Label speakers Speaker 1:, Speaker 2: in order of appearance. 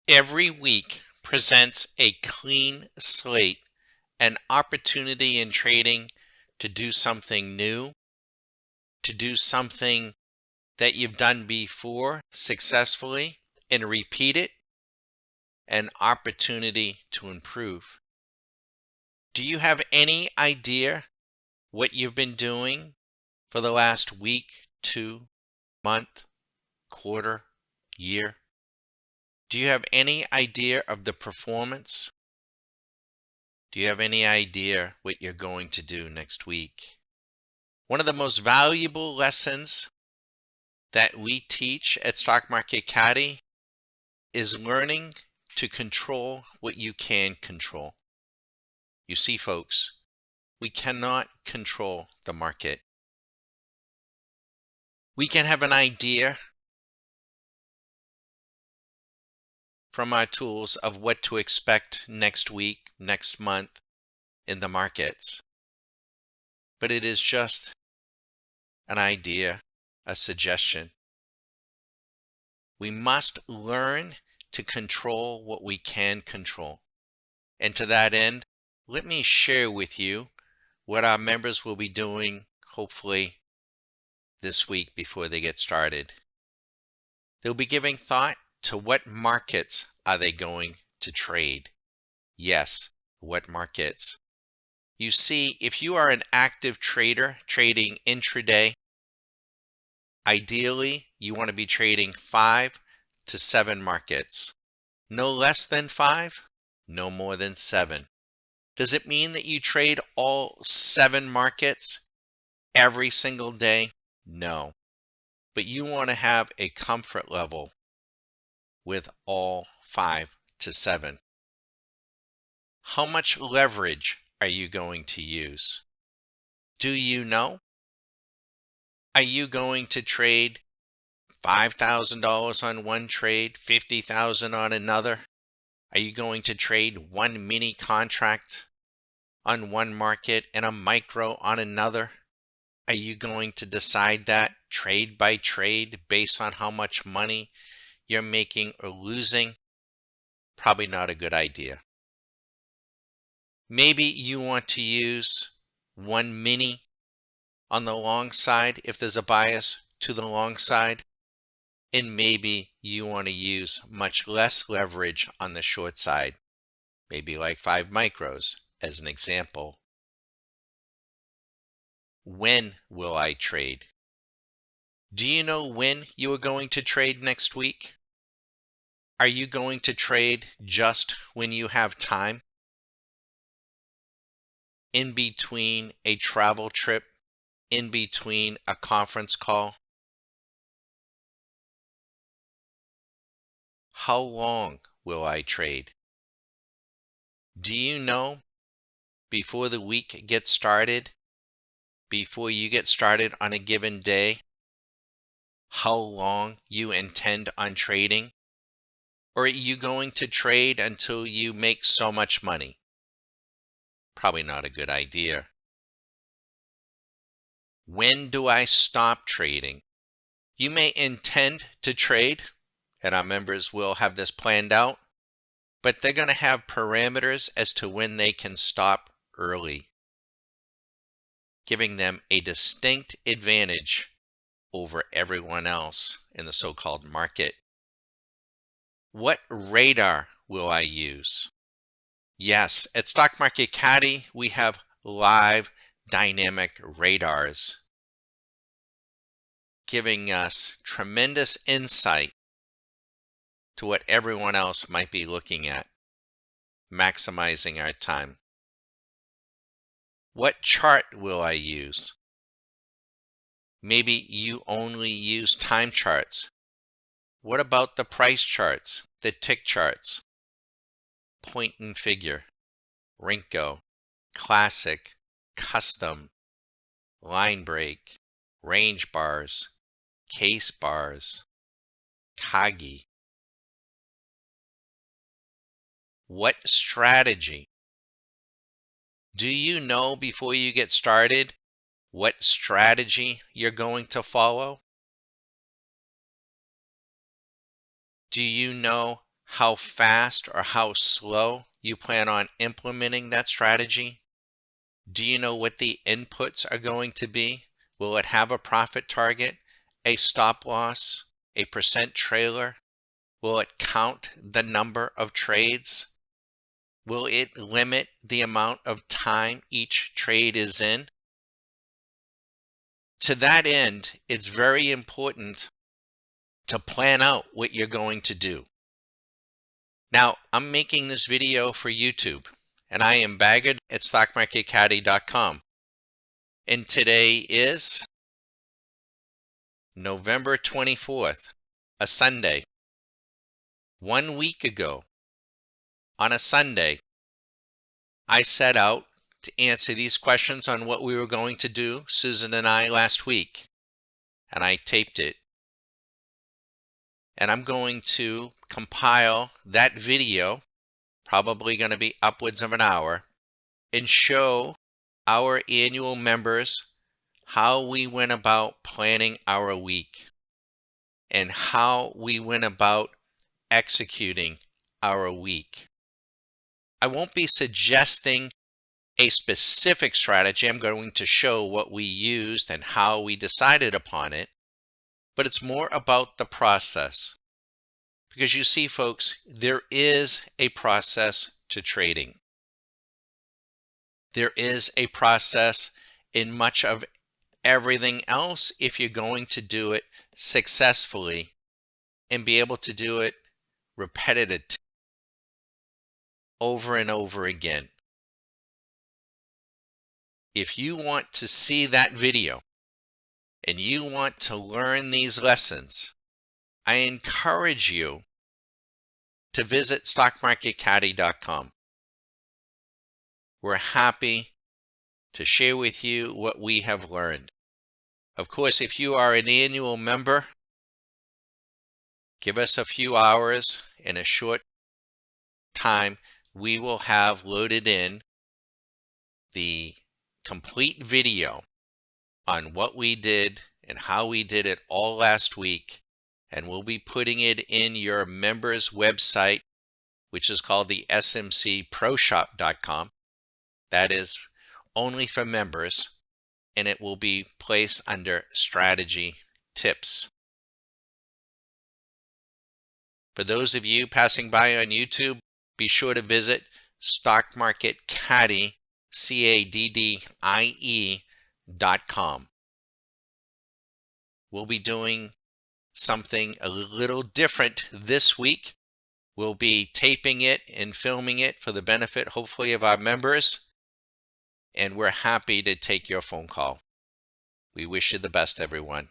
Speaker 1: Every week presents a clean slate, an opportunity in trading to do something new, to do something that you've done before successfully and repeat it, an opportunity to improve. Do you have any idea what you've been doing for the last week, 2 month, quarter, year? Do you have any idea of the performance? Do you have any idea what you're going to do next week? One of the most valuable lessons that we teach at Stock Market Caddy is learning to control what you can control. You see, folks, we cannot control the market. We can have an idea from our tools of what to expect next week, next month in the markets. But it is just an idea, a suggestion. We must learn to control what we can control. And to that end, let me share with you what our members will be doing, hopefully, this week before they get started. They'll be giving thought to what markets are they going to trade. Yes, what markets. You see, if you are an active trader trading intraday, ideally you want to be trading 5 to 7 markets. No less than 5, no more than 7. Does it mean that you trade all 7 markets every single day? No. But you want to have a comfort level with all 5 to 7. How much leverage are you going to use? Do you know? Are you going to trade $5,000 on one trade, $50,000 on another? Are you going to trade one mini contract on one market and a micro on another? Are you going to decide that trade by trade based on how much money you're making or losing? Probably not a good idea. Maybe you want to use one mini on the long side if there's a bias to the long side, and maybe you want to use much less leverage on the short side, maybe like 5 micros as an example. When will I trade? Do you know when you are going to trade next week? Are you going to trade just when you have time? In between a travel trip, in between a conference call? How long will I trade? Do you know before the week gets started, before you get started on a given day, how long you intend on trading? Or are you going to trade until you make so much money? Probably not a good idea. When do I stop trading? You may intend to trade, and our members will have this planned out, but they're going to have parameters as to when they can stop early, giving them a distinct advantage over everyone else in the so-called market. What radar will I use? Yes, at Stock Market Caddy, we have live dynamic radars, giving us tremendous insight to what everyone else might be looking at, maximizing our time. What chart will I use? Maybe you only use time charts. What about the price charts, the tick charts? Point and figure, Rinko, classic, custom, line break, range bars, case bars, Kagi. What strategy? Do you know before you get started what strategy you're going to follow? Do you know how fast or how slow you plan on implementing that strategy? Do you know what the inputs are going to be? Will it have a profit target, a stop loss, a percent trailer? Will it count the number of trades? Will it limit the amount of time each trade is in? To that end, it's very important to plan out what you're going to do. Now, I'm making this video for YouTube, and I am Baggett at stockmarketcaddy.com. And today is November 24th, a Sunday. 1 week ago, on a Sunday, I set out to answer these questions on what we were going to do, Susan and I, last week. And I taped it. And I'm going to compile that video, probably going to be upwards of an hour, and show our annual members how we went about planning our week and how we went about executing our week. I won't be suggesting a specific strategy. I'm going to show what we used and how we decided upon it, but it's more about the process. Because you see, folks, there is a process to trading. There is a process in much of everything else if you're going to do it successfully and be able to do it repetitive over and over again. If you want to see that video and you want to learn these lessons, I encourage you to visit stockmarketcaddy.com. We're happy to share with you what we have learned. Of course, if you are an annual member, give us a few hours. In a short time, we will have loaded in the complete video on what we did and how we did it all last week. And we'll be putting it in your members' website, which is called the smcproshop.com. That is only for members, and it will be placed under strategy tips. For those of you passing by on YouTube, be sure to visit stockmarketcaddy, CADDIE.com. We'll be doing something a little different this week. We'll be taping it and filming it for the benefit, hopefully, of our members. And we're happy to take your phone call. We wish you the best, everyone.